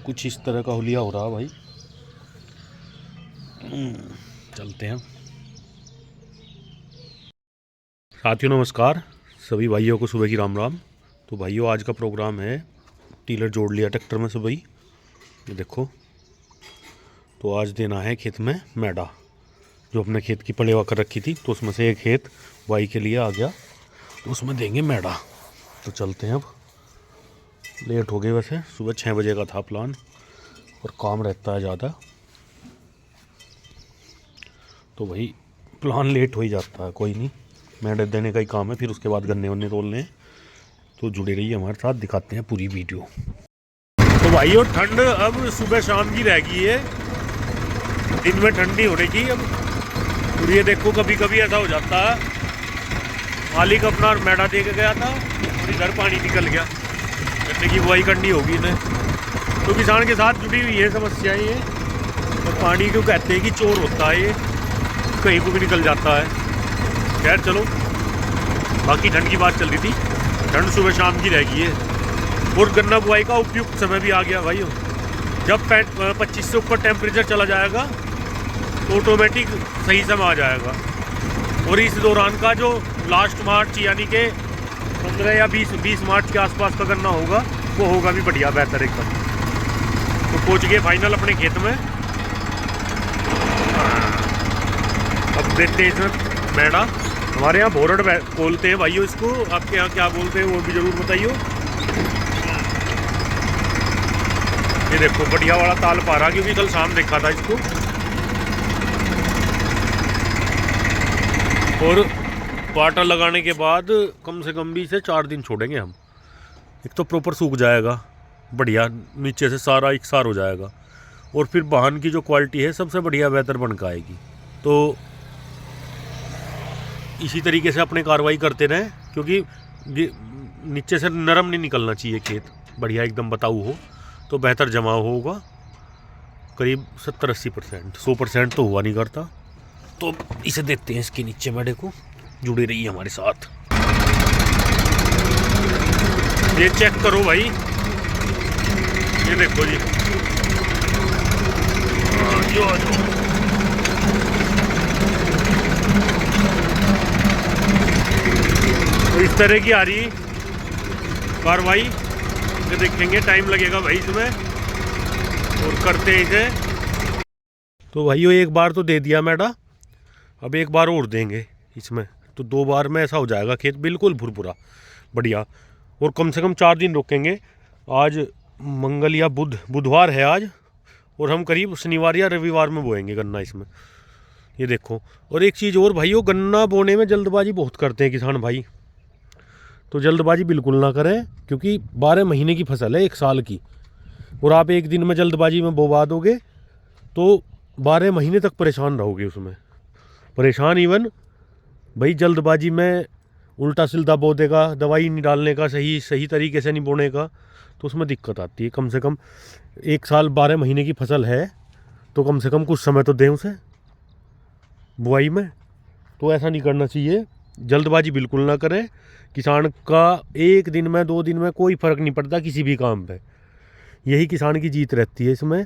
कुछ इस तरह का हुलिया हो रहा भाई। चलते हैं साथियों। नमस्कार सभी भाइयों को, सुबह की राम राम। तो भाइयों आज का प्रोग्राम है, टीलर जोड़ लिया ट्रैक्टर में सुबह ही, ये देखो। तो आज देना है खेत में मैडा, जो अपने खेत की पलेवा कर रखी थी, तो उसमें से एक खेत वाई के लिए आ गया, तो उसमें देंगे मैडा। तो चलते हैं। अब लेट हो गए, वैसे सुबह 6 बजे का था प्लान, और काम रहता है ज़्यादा, तो भाई प्लान लेट हो ही जाता है। कोई नहीं, मैडा देने का ही काम है, फिर उसके बाद गन्ने वन्ने तोलने हैं। तो जुड़े रहिए हमारे साथ, दिखाते हैं पूरी वीडियो। तो भाइयों ठंड अब सुबह शाम की रह गई है, दिन में ठंडी होने की अब। और ये देखो कभी कभी ऐसा हो जाता है, मालिक अपना मैडा दे के गया था और इधर पानी निकल गया, गन्ने की बुआई करनी होगी इन्हें। तो किसान के साथ जुड़ी हुई है समस्याएं ये। तो पानी क्यों कहते हैं कि चोर होता है ये, कहीं को भी निकल जाता है। खैर चलो, बाकी ठंड की बात चल रही थी, ठंड सुबह शाम की रह गई है। और गन्ना बुआई का उपयुक्त समय भी आ गया भाई। जब 25 से ऊपर टेम्परेचर चला जाएगा तो ऑटोमेटिक सही समय आ जाएगा। और इस दौरान का जो लास्ट मार्च यानी कि 15 या 20 मार्च के आसपास का गन्ना होगा, वो होगा भी बढ़िया, बेहतर एकदम। तो पहुँच गए फाइनल अपने खेत में। अब देखते हैं इसमें मैडा। हमारे यहाँ भोरड बोलते हैं भाइयों इसको, आपके यहाँ क्या बोलते हैं वो भी ज़रूर बताइए। ये देखो बढ़िया वाला ताल पा रहा, क्योंकि कल शाम देखा था इसको। और पाटा लगाने के बाद कम से कम भी इसे 4 दिन छोड़ेंगे हम। एक तो प्रॉपर सूख जाएगा बढ़िया, नीचे से सारा इकसार हो जाएगा, और फिर वाहन की जो क्वालिटी है सबसे बढ़िया बेहतर बन के आएगी। तो इसी तरीके से अपने कार्रवाई करते रहें, क्योंकि नीचे से नरम नहीं निकलना चाहिए खेत, बढ़िया एकदम बताऊ हो तो बेहतर जमाव होगा। करीब 70-80%, 100% तो हुआ नहीं करता। तो इसे देखते हैं इसके नीचे मैडे को, जुड़े रहिए हमारे साथ। ये चेक करो भाई, ये देखो जी, तो इस तरह की आ रही कार्रवाई। ये देखेंगे, टाइम लगेगा भाई इसमें, और करते हैं इसे। तो भाइयों एक बार तो दे दिया मैडा, अब एक बार और देंगे इसमें, तो 2 बार में ऐसा हो जाएगा खेत बिल्कुल भुरभुरा बढ़िया। और कम से कम 4 दिन रोकेंगे। आज मंगल या बुधवार है आज, और हम करीब शनिवार या रविवार में बोएंगे गन्ना इसमें। ये देखो। और एक चीज़ और भाइयों, गन्ना बोने में जल्दबाजी बहुत करते हैं किसान भाई, तो जल्दबाजी बिल्कुल ना करें, क्योंकि 12 महीने की फसल है, 1 साल की। और आप एक दिन में जल्दबाजी में बोवा दोगे तो 12 महीने तक परेशान रहोगे उसमें। परेशान इवन भाई जल्दबाजी में उल्टा सीधा बो देगा, दवाई नहीं डालने का, सही तरीके से नहीं बोने का, तो उसमें दिक्कत आती है। कम से कम 1 साल 12 महीने की फसल है, तो कम से कम कुछ समय तो दें उसे बुआई में। तो ऐसा नहीं करना चाहिए, जल्दबाजी बिल्कुल ना करें। किसान का 1 दिन में 2 दिन में कोई फ़र्क नहीं पड़ता किसी भी काम पे। यही किसान की जीत रहती है इसमें,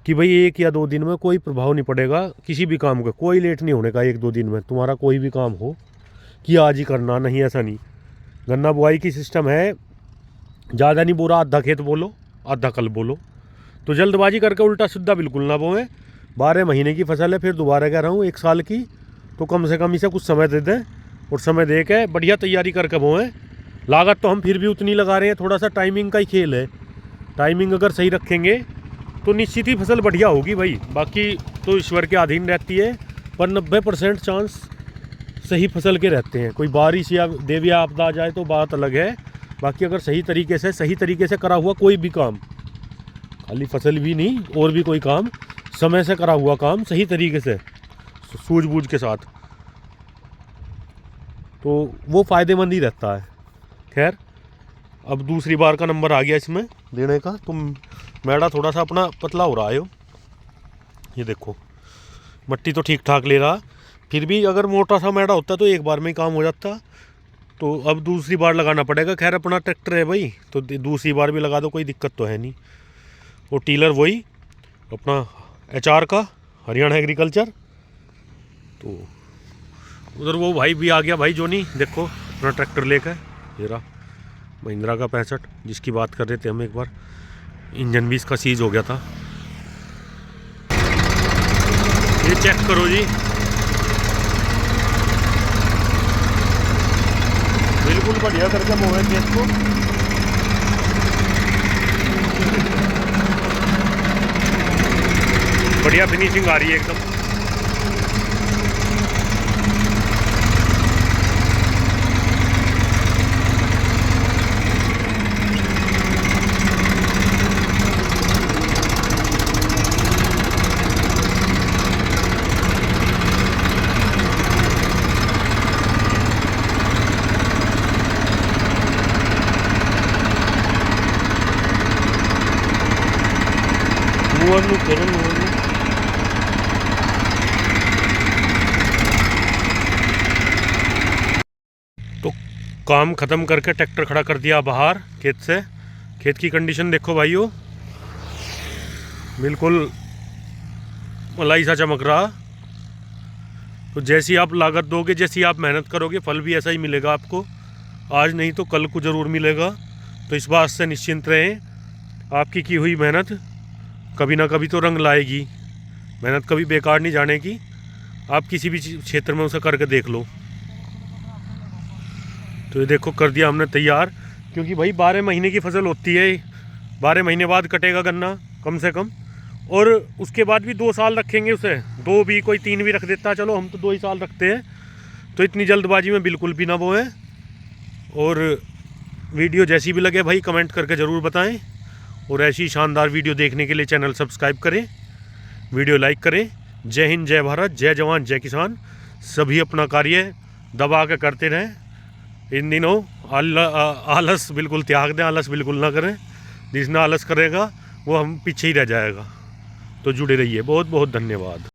कि भाई 1 या 2 दिन में कोई प्रभाव नहीं पड़ेगा किसी भी काम का। कोई लेट नहीं होने का 1-2 दिन में, तुम्हारा कोई भी काम हो कि आज ही करना, नहीं ऐसा नहीं। गन्ना बुआई की सिस्टम है, ज़्यादा नहीं बोरा, आधा खेत बोलो आधा कल बोलो। तो जल्दबाजी करके उल्टा सीधा बिल्कुल ना बोएं। 12 महीने की फसल है, फिर दोबारा कह रहा हूँ 1 साल की, तो कम से कम इसे कुछ समय दे दें, और समय दे के बढ़िया तैयारी करके बोएं। लागत तो हम फिर भी उतनी लगा रहे हैं, थोड़ा सा टाइमिंग का ही खेल है। टाइमिंग अगर सही रखेंगे तो निश्चित ही फसल बढ़िया होगी भाई। बाकी तो ईश्वर के अधीन रहती है, पर 90% चांस सही फसल के रहते हैं। कोई बारिश या देवी आपदा आ जाए तो बात अलग है। बाकी अगर सही तरीके से करा हुआ कोई भी काम, खाली फसल भी नहीं और भी कोई काम, समय से करा हुआ काम सही तरीके से सूझबूझ के साथ, तो वो फ़ायदेमंद ही रहता है। खैर अब दूसरी बार का नंबर आ गया इसमें देने का, तो मैडा थोड़ा सा अपना पतला हो रहा है। ये देखो मट्टी तो ठीक ठाक ले रहा, फिर भी अगर मोटा सा मैडा होता तो एक बार में ही काम हो जाता। तो अब दूसरी बार लगाना पड़ेगा। खैर अपना ट्रैक्टर है भाई, तो दूसरी बार भी लगा दो, कोई दिक्कत तो है नहीं। वो टीलर वही अपना HR का, हरियाणा एग्रीकल्चर। तो उधर वो भाई भी आ गया, भाई जोनी, देखो अपना ट्रैक्टर लेकर, ये रहा महिंद्रा का 65, जिसकी बात कर रहे थे हम एक बार। इंजन भी इसका सीज हो गया था। ये चेक करो जी, बिल्कुल बढ़िया करके मोबाइल केस को। बढ़िया फिनिशिंग आ रही है एकदम। तो काम ख़त्म करके ट्रैक्टर खड़ा कर दिया बाहर खेत से। खेत की कंडीशन देखो भाइयों, बिल्कुल मलाई सा चमक रहा। तो जैसी आप लागत दोगे, जैसी आप मेहनत करोगे, फल भी ऐसा ही मिलेगा आपको। आज नहीं तो कल को ज़रूर मिलेगा। तो इस बात से निश्चिंत रहें, आपकी की हुई मेहनत कभी ना कभी तो रंग लाएगी। मेहनत कभी बेकार नहीं जाने की। आप किसी भी क्षेत्र में उसे करके देख लो। तो ये देखो कर दिया हमने तैयार, क्योंकि भाई 12 महीने की फसल होती है। 12 महीने बाद कटेगा गन्ना कम से कम, और उसके बाद भी 2 साल रखेंगे उसे। 2 भी, कोई 3 भी रख देता, चलो हम तो 2 ही साल रखते हैं। तो इतनी जल्दबाजी में बिल्कुल भी ना वो है। और वीडियो जैसी भी लगे भाई कमेंट करके ज़रूर बताएं। और ऐसी शानदार वीडियो देखने के लिए चैनल सब्सक्राइब करें, वीडियो लाइक करें। जय हिंद, जय भारत, जय जवान, जय किसान। सभी अपना कार्य दबा के करते रहें। इन दिनों आलस बिल्कुल त्याग दें, आलस बिल्कुल ना करें। जिसने आलस करेगा वो हम पीछे ही रह जाएगा। तो जुड़े रहिए, बहुत बहुत धन्यवाद।